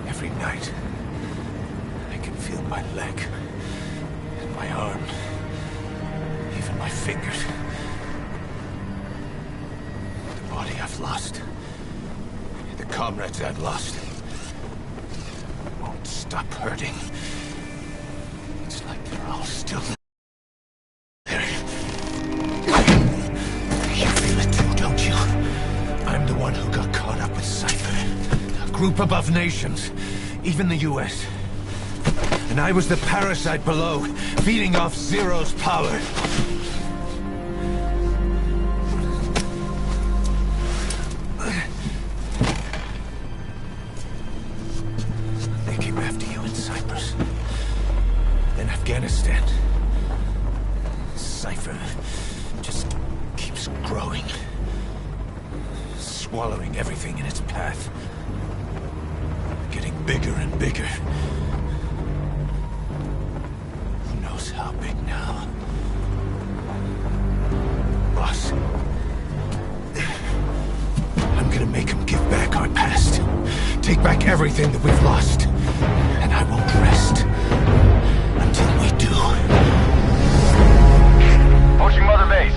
Every night, I can feel my leg, and my arm, even my fingers. The body I've lost, the comrades I've lost, won't stop hurting. It's like they're all still there. You feel it too, don't you? I'm the one who got caught up with Cypher. A group above nations, even the US. And I was the parasite below, feeding off Zero's power. They came after you in Cyprus. Then Afghanistan. Cypher just keeps growing. Swallowing everything in its path. Getting bigger and bigger. Who knows how big now? Boss. I'm gonna make him give back our past. Take back everything that we've lost. And I won't rest until we do. Approaching Mother Base.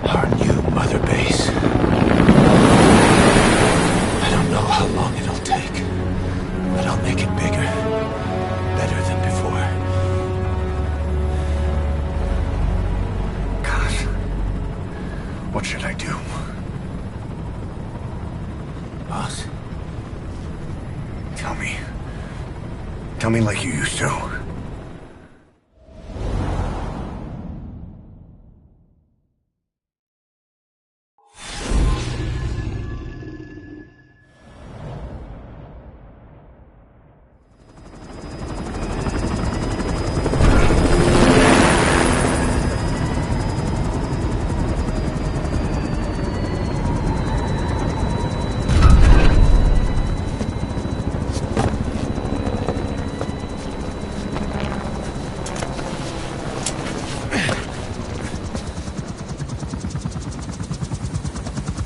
Our new Mother Base. I don't know how long it'll take, but I'll make it bigger. Better than before. Gosh. What should I do? Boss? Tell me. Tell me like you used to.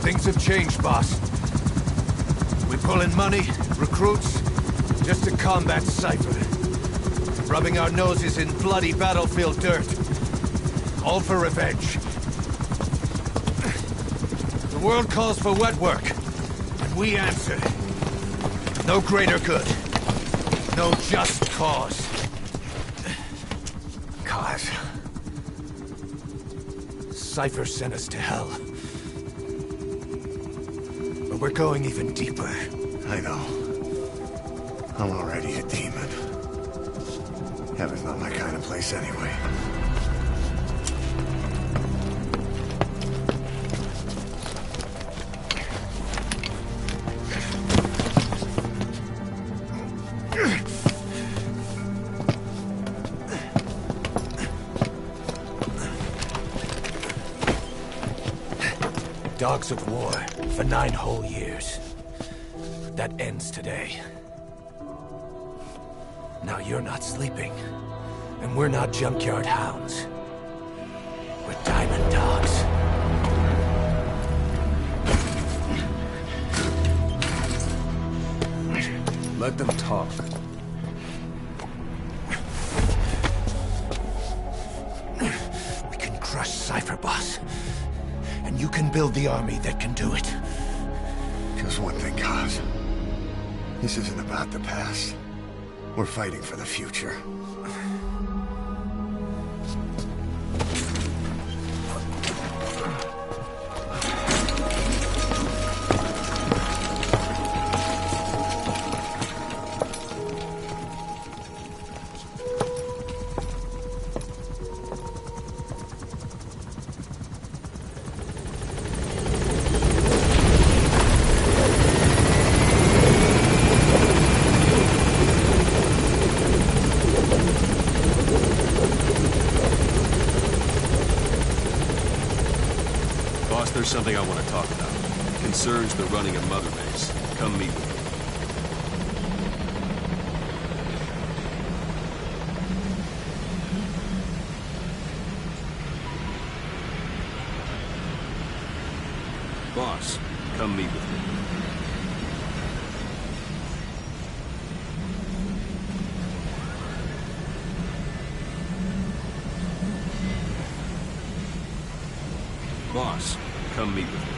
Things have changed, boss. We pull in money, recruits, just to combat Cypher. Rubbing our noses in bloody battlefield dirt. All for revenge. The world calls for wet work, and we answer. No greater good. No just cause. Cause. Cypher sent us to hell. But we're going even deeper. I know. I'm already a demon. Heaven's not my kind of place anyway. Dogs of war for 9 whole years. That ends today. Now you're not sleeping, and we're not junkyard hounds. We're diamond dogs. Let them talk. We can crush Cypher, boss. And you can build the army that can do it. Just one thing, Kaz. This isn't about the past. We're fighting for the future. There's something I want to talk about. It concerns the running of Mother Base. Come meet with me. Boss, come meet with me. Boss, come meet with me.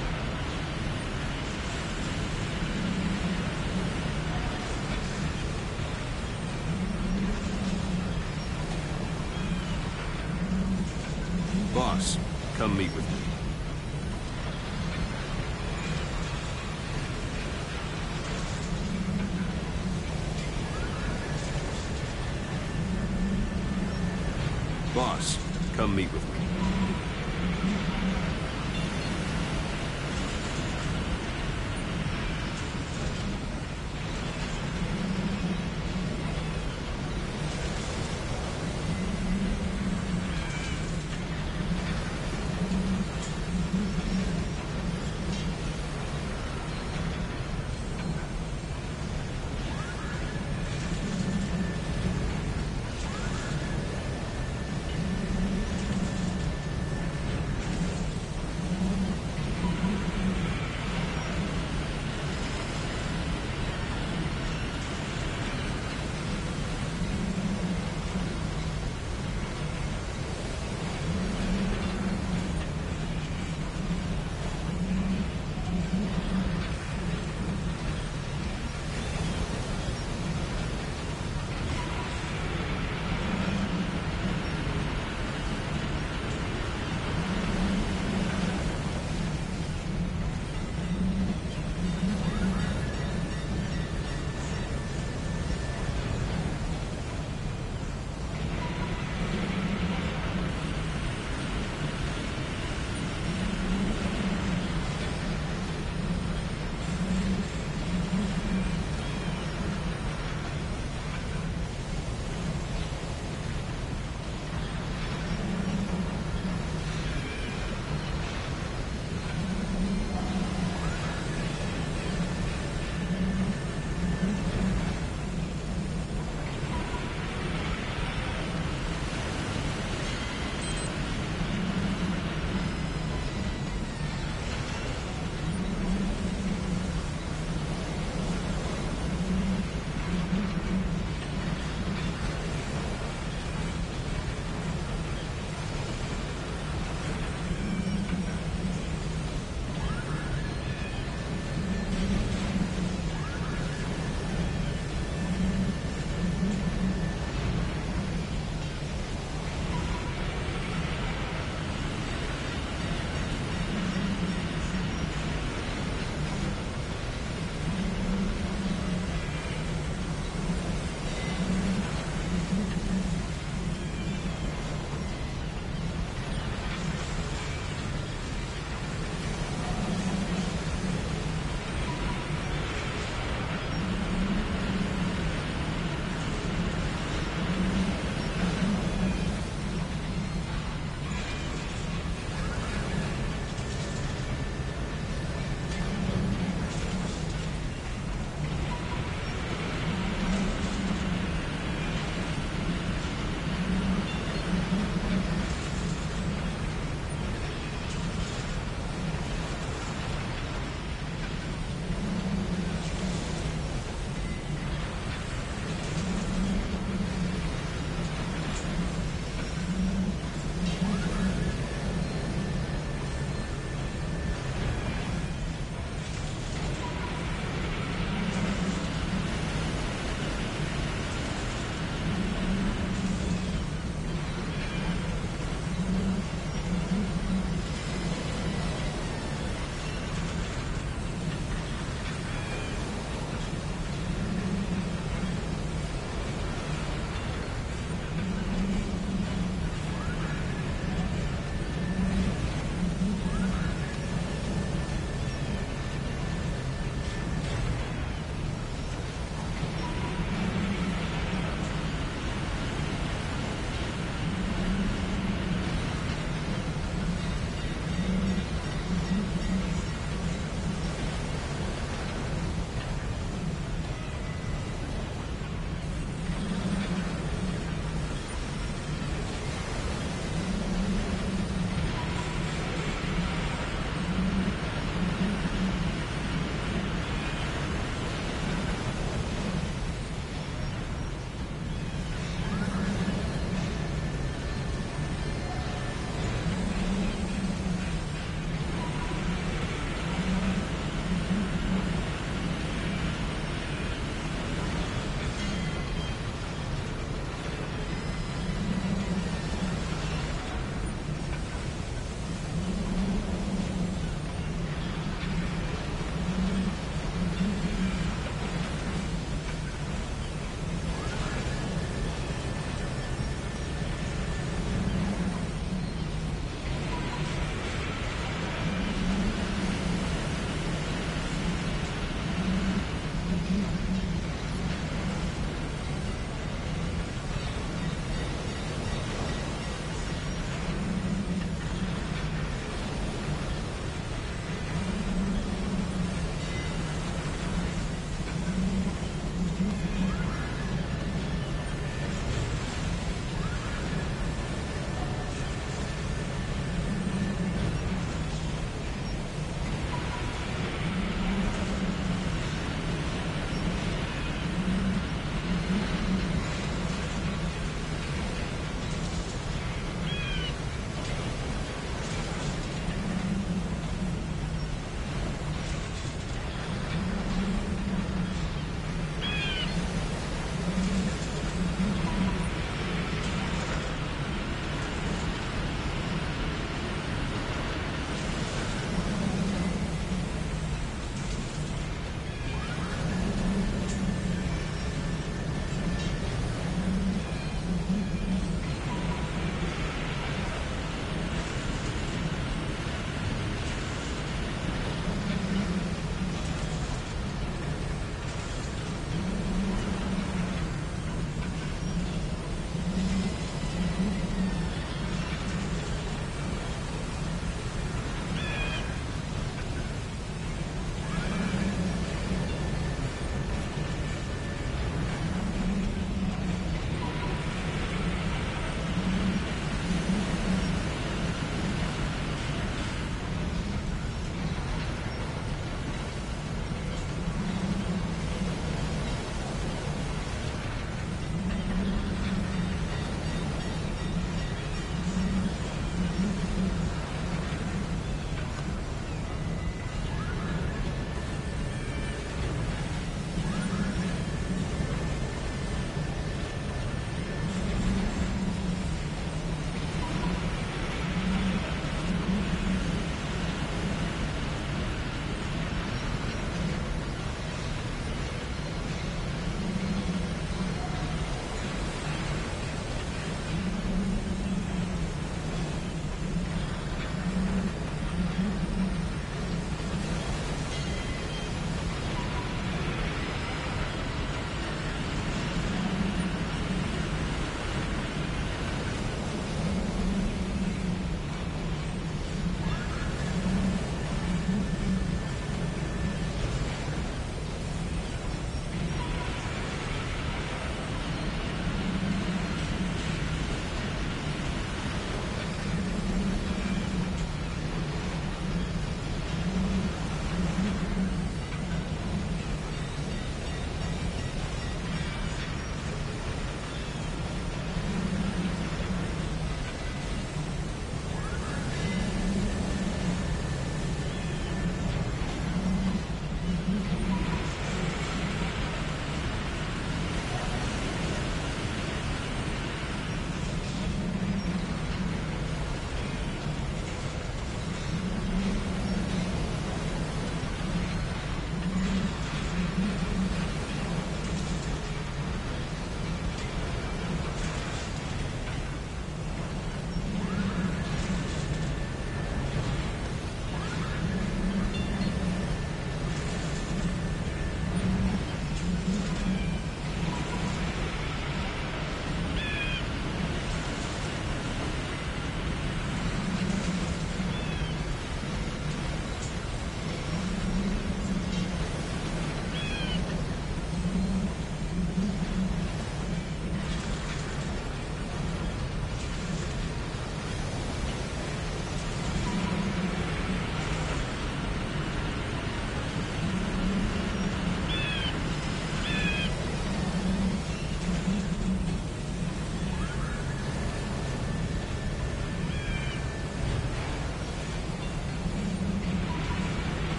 Boss, come meet with me. Boss, come meet with me.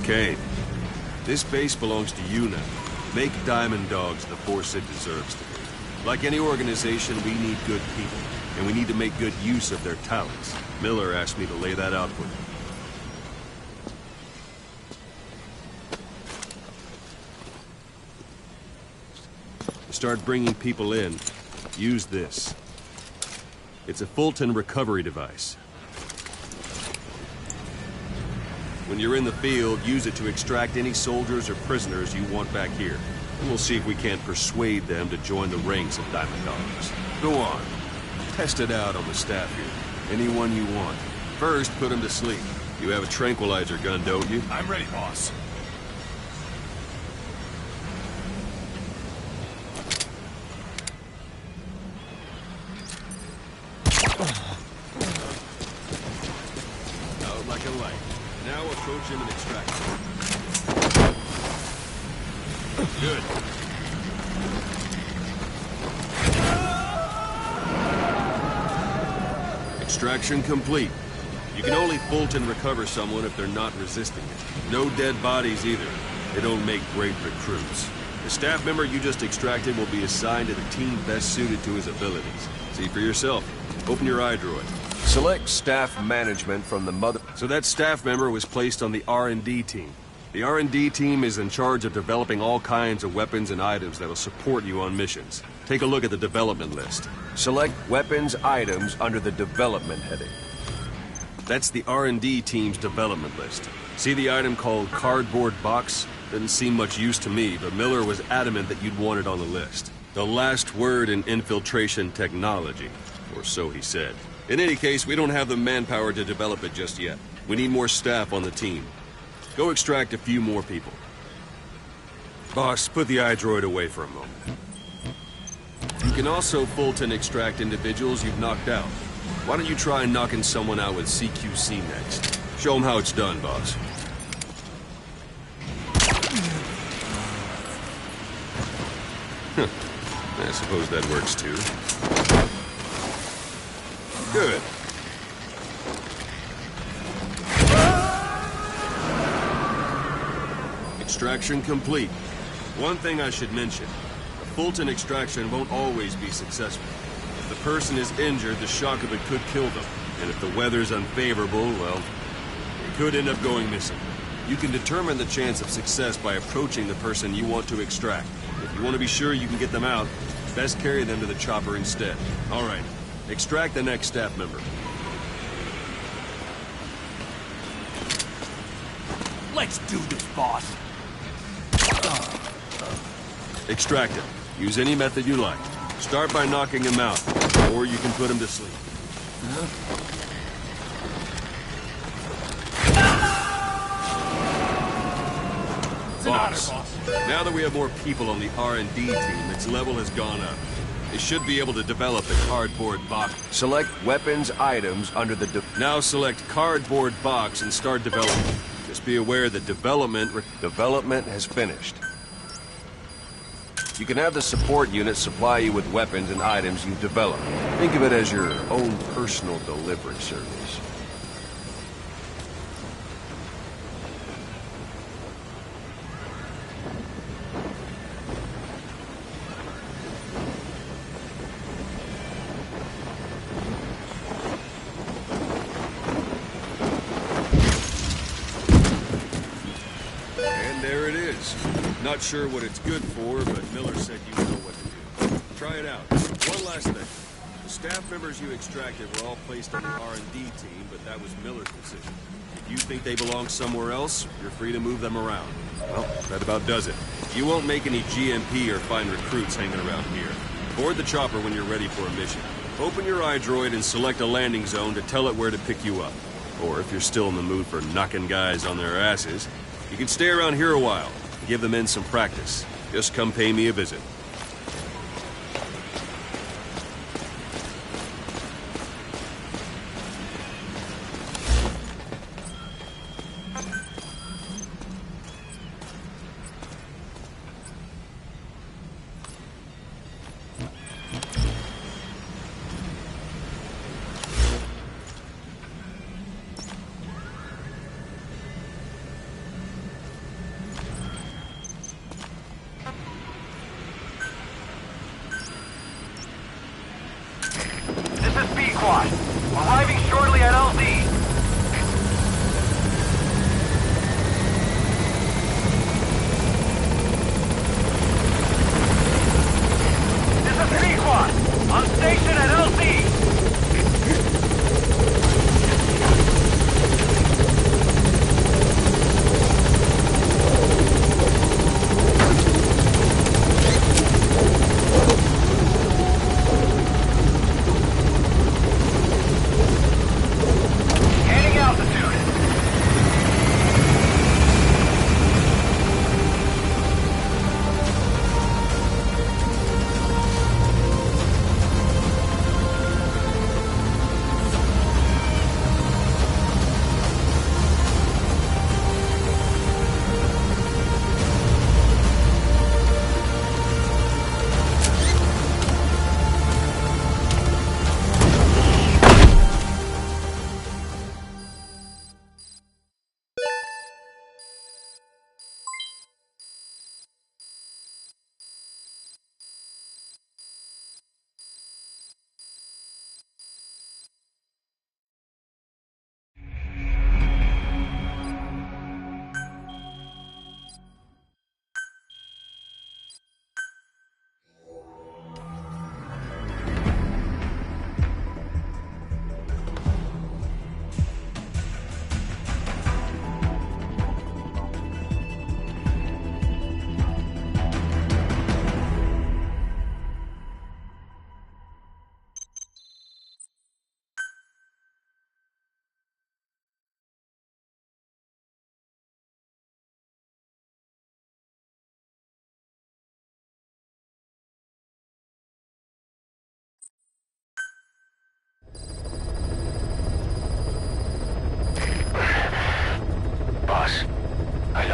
Kane, this base belongs to you now. Make Diamond Dogs the force it deserves to be. Like any organization, we need good people, and we need to make good use of their talents. Miller asked me to lay that out for you. Start bringing people in, use this. It's a Fulton recovery device. When you're in the field, use it to extract any soldiers or prisoners you want back here. And we'll see if we can't persuade them to join the ranks of Diamond Dogs. Go on. Test it out on the staff here. Anyone you want. First, put them to sleep. You have a tranquilizer gun, don't you? I'm ready, boss. Out like a light. Now approach him and extract him. Good. Extraction complete. You can only Fulton recover someone if they're not resisting it. No dead bodies either. They don't make great recruits. The staff member you just extracted will be assigned to the team best suited to his abilities. See for yourself. Open your iDroid. Select staff management from the mother... So that staff member was placed on the R&D team. The R&D team is in charge of developing all kinds of weapons and items that'll support you on missions. Take a look at the development list. Select weapons items under the development heading. That's the R&D team's development list. See the item called cardboard box? Didn't seem much use to me, but Miller was adamant that you'd want it on the list. The last word in infiltration technology, or so he said. In any case, we don't have the manpower to develop it just yet. We need more staff on the team. Go extract a few more people. Boss, put the iDroid away for a moment. You can also Fulton extract individuals you've knocked out. Why don't you try knocking someone out with CQC next? Show them how it's done, boss. I suppose that works too. Good. Extraction complete. One thing I should mention. A Fulton extraction won't always be successful. If the person is injured, the shock of it could kill them. And if the weather's unfavorable, well, it could end up going missing. You can determine the chance of success by approaching the person you want to extract. If you want to be sure you can get them out, best carry them to the chopper instead. All right. Extract the next staff member. Let's do this, boss. Extract him. Use any method you like. Start by knocking him out, or you can put him to sleep. Boss, now that we have more people on the R&D team, its level has gone up. They should be able to develop the cardboard box. Select weapons items under the... Now select cardboard box and start development. Just be aware that development has finished. You can have the support unit supply you with weapons and items you've developed. Think of it as your own personal delivery service. Not sure what it's good for, but Miller said you know what to do. Try it out. One last thing. The staff members you extracted were all placed on the R&D team, but that was Miller's decision. If you think they belong somewhere else, you're free to move them around. Well, that about does it. You won't make any GMP or find recruits hanging around here. Board the chopper when you're ready for a mission. Open your iDroid and select a landing zone to tell it where to pick you up. Or if you're still in the mood for knocking guys on their asses, you can stay around here a while. Give the men some practice. Just come pay me a visit.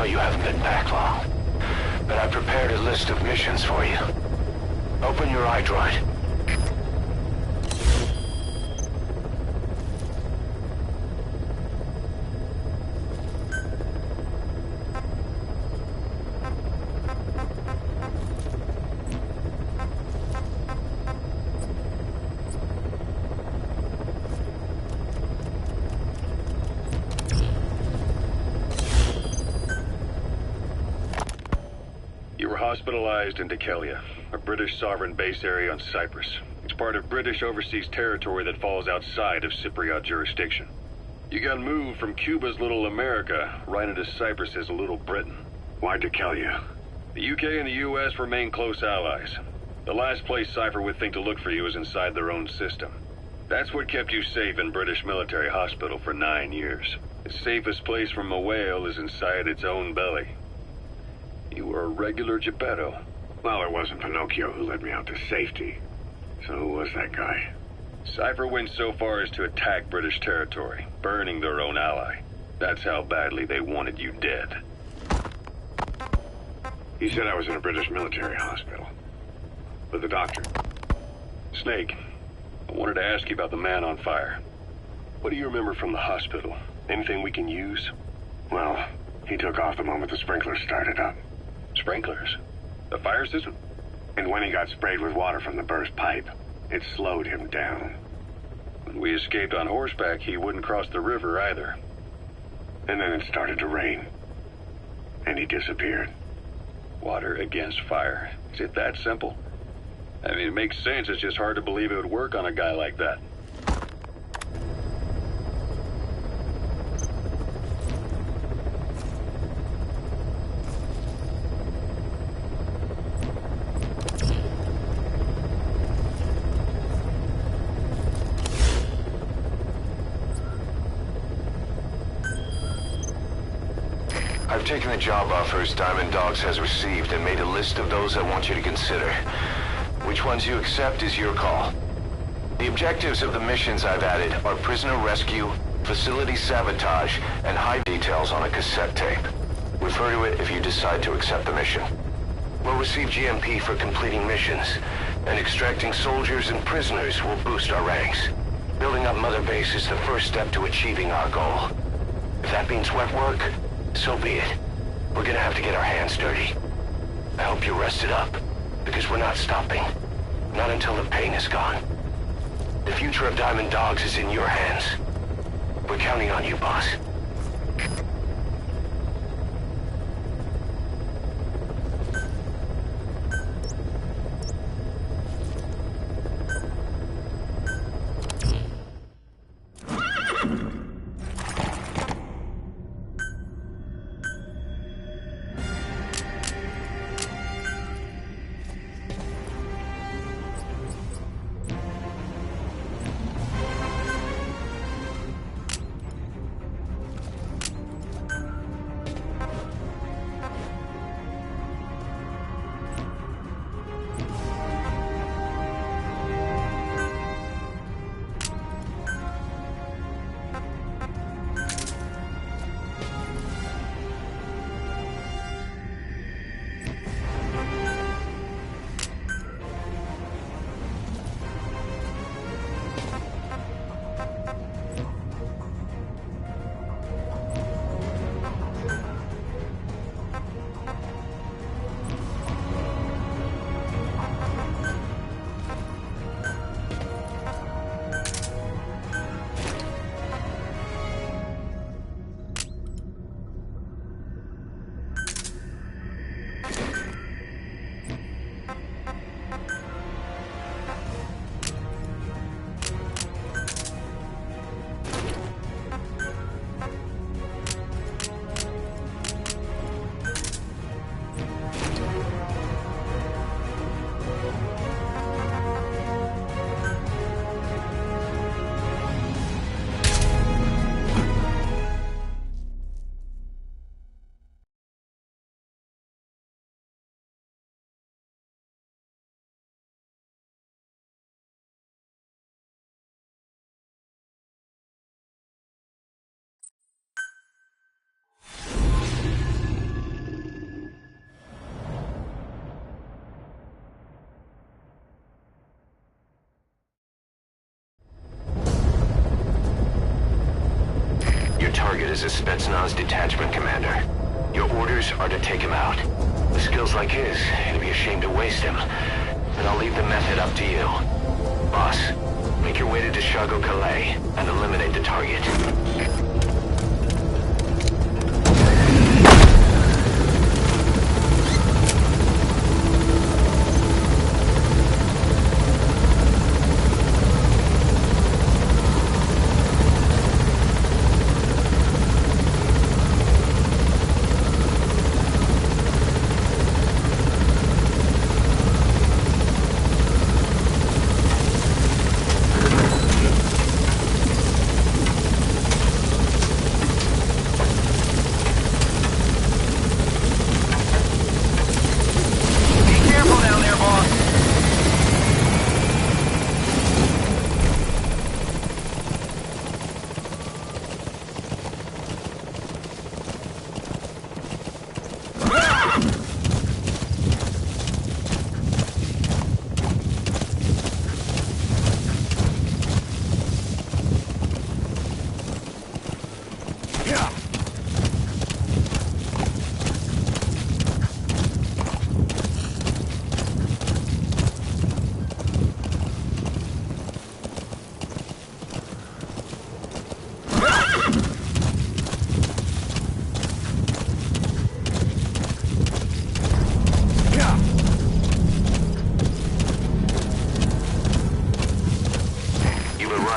know you haven't been back long, but I prepared a list of missions for you. Open your iDroid. Hospitalized in Dikelia, a British sovereign base area on Cyprus. It's part of British overseas territory that falls outside of Cypriot jurisdiction. You got moved from Cuba's Little America right into Cyprus's Little Britain. Why Dikelia? The UK and the US remain close allies. The last place Cypher would think to look for you is inside their own system. That's what kept you safe in British military hospital for 9 years. The safest place from a whale is inside its own belly. You were a regular Geppetto. Well, it wasn't Pinocchio who led me out to safety. So who was that guy? Cypher went so far as to attack British territory, burning their own ally. That's how badly they wanted you dead. He said I was in a British military hospital. With the doctor. Snake, I wanted to ask you about the man on fire. What do you remember from the hospital? Anything we can use? Well, he took off the moment the sprinklers started up. Sprinklers? The fire system? And when he got sprayed with water from the burst pipe, it slowed him down. When we escaped on horseback, he wouldn't cross the river either. And then it started to rain. And he disappeared. Water against fire. Is it that simple? I mean, it makes sense. It's just hard to believe it would work on a guy like that. I've taken the job offers Diamond Dogs has received and made a list of those I want you to consider. Which ones you accept is your call. The objectives of the missions I've added are prisoner rescue, facility sabotage, and hide details on a cassette tape. Refer to it if you decide to accept the mission. We'll receive GMP for completing missions, and extracting soldiers and prisoners will boost our ranks. Building up Mother Base is the first step to achieving our goal. If that means wet work, so be it. We're gonna have to get our hands dirty. I hope you're rested up, because we're not stopping. Not until the pain is gone. The future of Diamond Dogs is in your hands. We're counting on you, boss. as a Spetsnaz detachment commander. Your orders are to take him out. With skills like his, it'd be a shame to waste him. And I'll leave the method up to you. Boss, make your way to Dishago Calais and eliminate the target.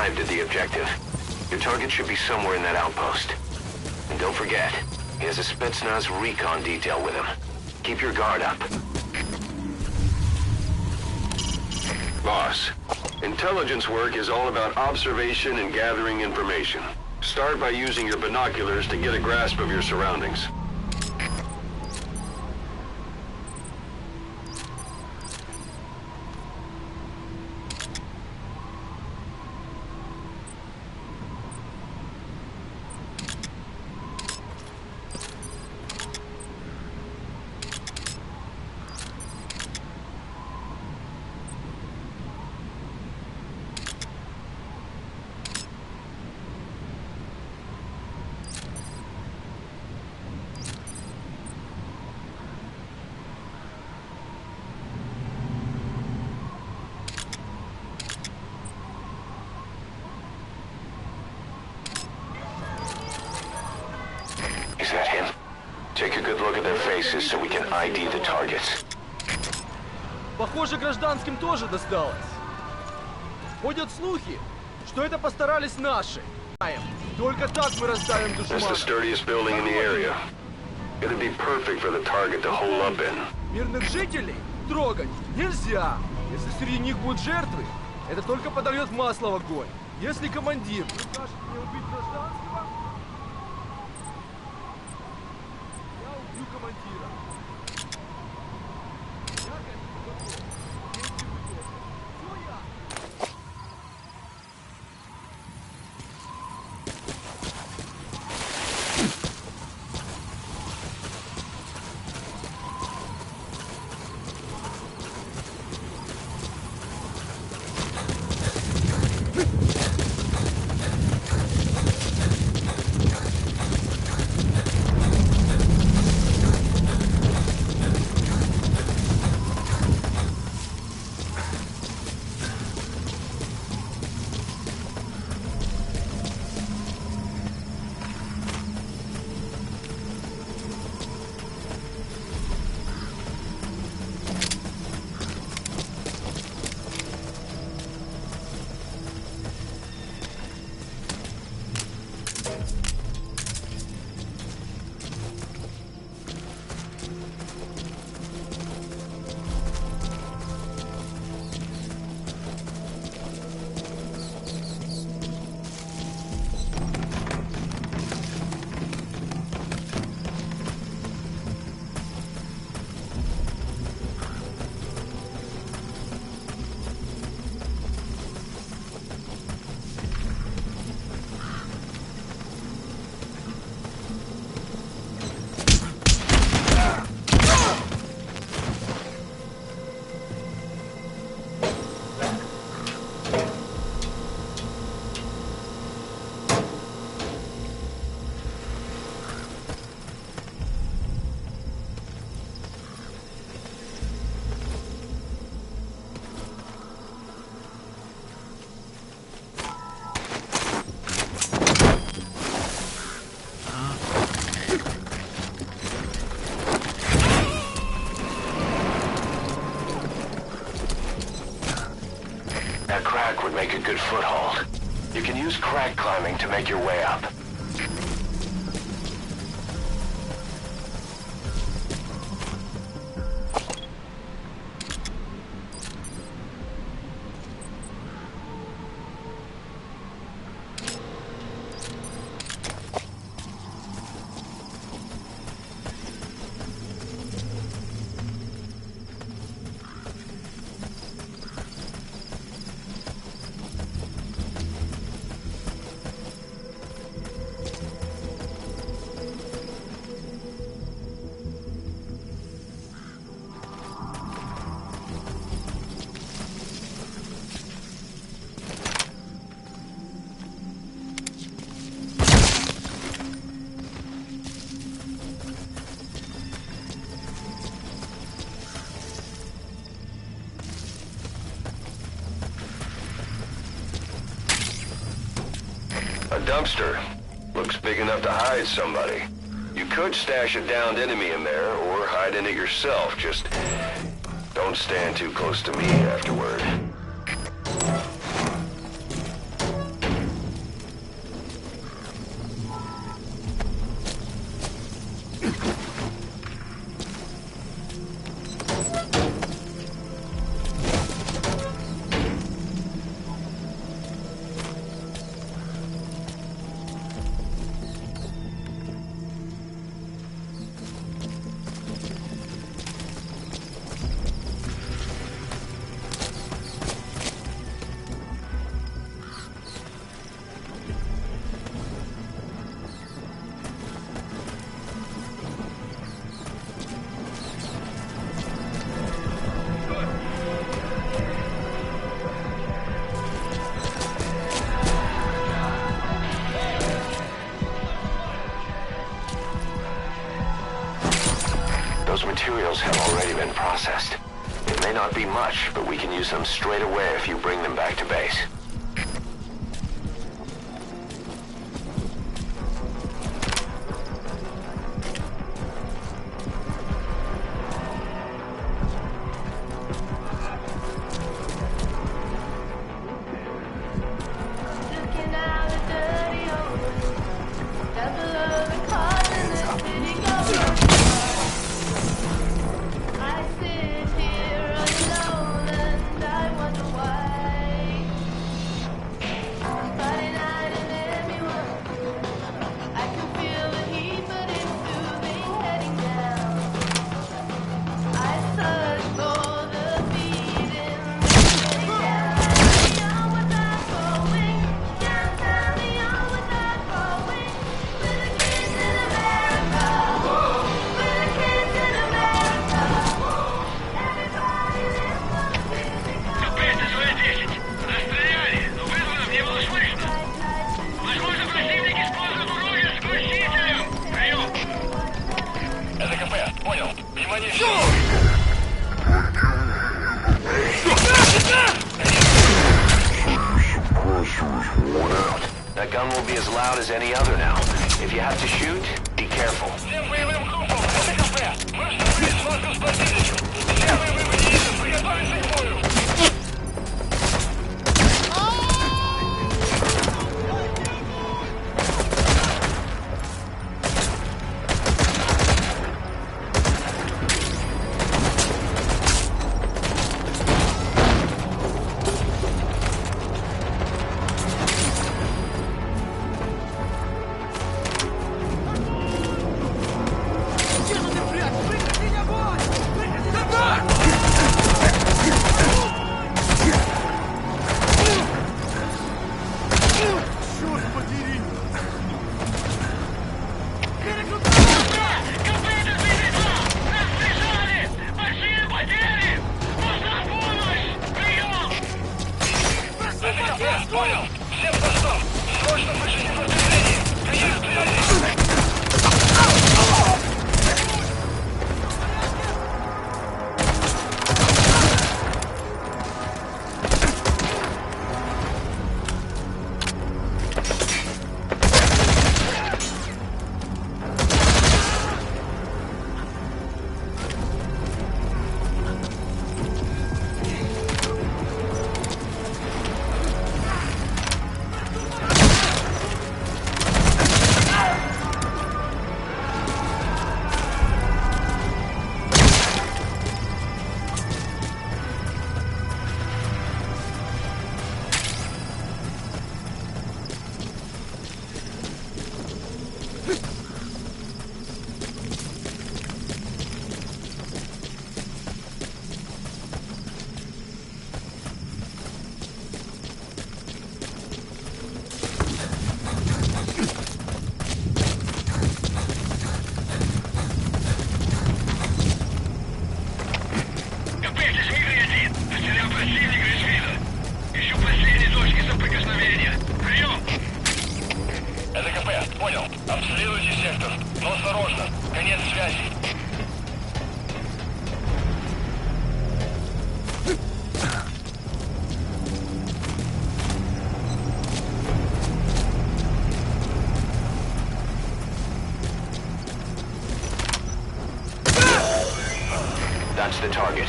At the objective. Your target should be somewhere in that outpost. And don't forget, he has a Spetsnaz recon detail with him. Keep your guard up. Boss, intelligence work is all about observation and gathering information. Start by using your binoculars to get a grasp of your surroundings. Is that him? Take a good look at their faces so we can ID the targets. Похоже, гражданским тоже досталось. Ходят слухи, что это постарались наши. Только так мы раздавим That's the душмана. sturdiest building in the area. It'd be perfect for the target to hole up in. Мирных жителей трогать нельзя. Если среди них будут жертвы, это только подольет масло в огонь. Если командир прикажет мне убить гражданского, я убью командира. Я к этому готов. Если вы тоже. Все ясно. make a good foothold. You can use crag climbing to make your way up. A dumpster. Looks big enough to hide somebody. You could stash a downed enemy in there, or hide in it yourself. Just don't stand too close to me afterward. Those materials have already been processed. It may not be much, but we can use them straight away if you bring them back to base. That gun will be as loud as any other now. If you have to shoot, be careful. That's the target.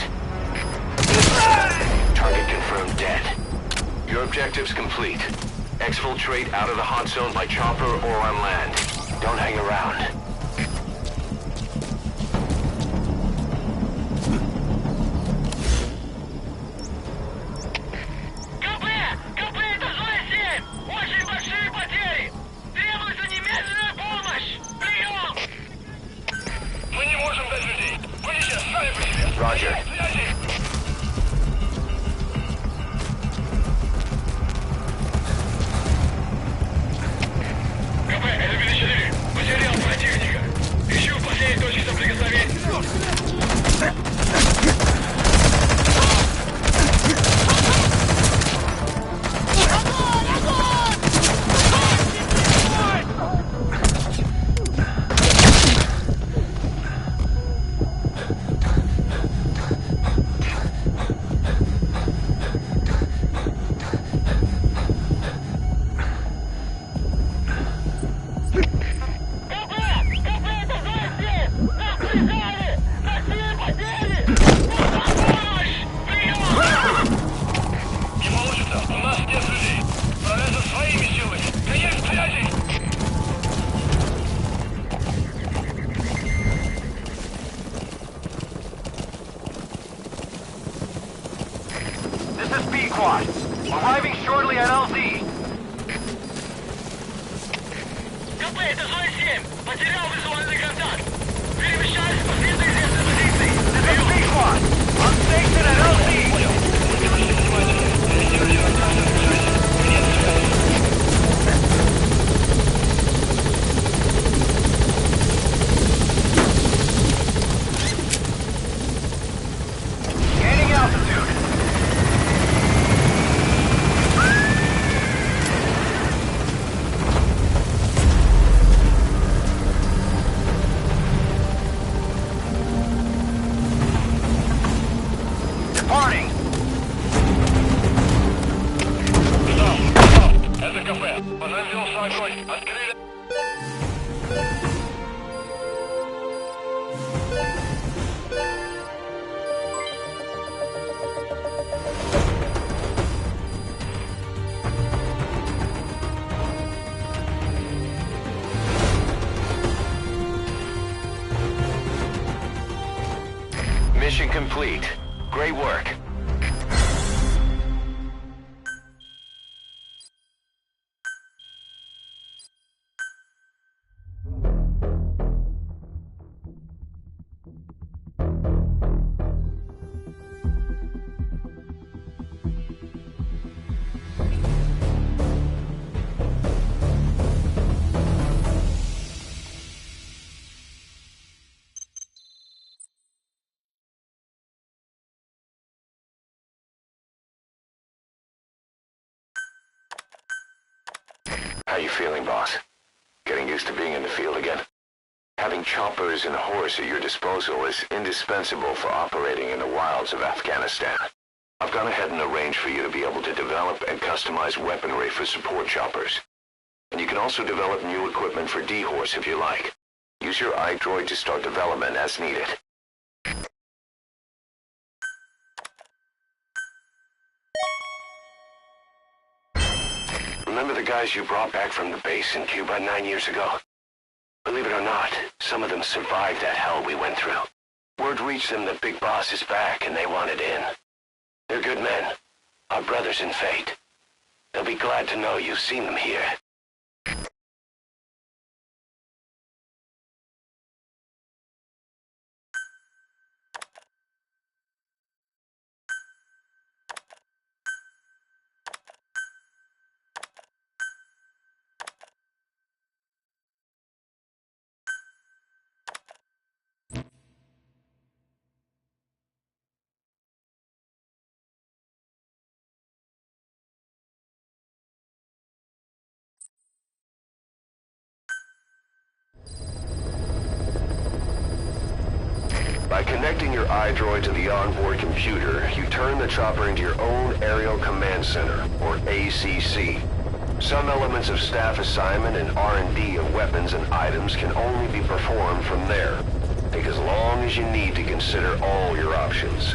Target confirmed dead. Your objective's complete. Exfiltrate out of the hot zone by chopper or on land. Don't hang around. Roger. This is pt4. Arriving shortly at LZ. КП, это зона 7. Потерял визуальный контакт. Перемещаюсь по известной позиции. This is pt4. On station at LZ. Gaining altitude. Departing. Это КП. Позади шагой. Открыли. Mission complete. Great work. How you feeling, boss? Getting used to being in the field again? Having choppers and a horse at your disposal is indispensable for operating in the wilds of Afghanistan. I've gone ahead and arranged for you to be able to develop and customize weaponry for support choppers. And you can also develop new equipment for D-Horse if you like. Use your iDroid to start development as needed. Remember the guys you brought back from the base in Cuba 9 years ago? Believe it or not, some of them survived that hell we went through. Word reached them that Big Boss is back and they wanted in. They're good men, our brothers in fate. They'll be glad to know you've seen them here. By connecting your iDroid to the onboard computer, you turn the chopper into your own Aerial Command Center, or ACC. Some elements of staff assignment and R&D of weapons and items can only be performed from there. Take as long as you need to consider all your options.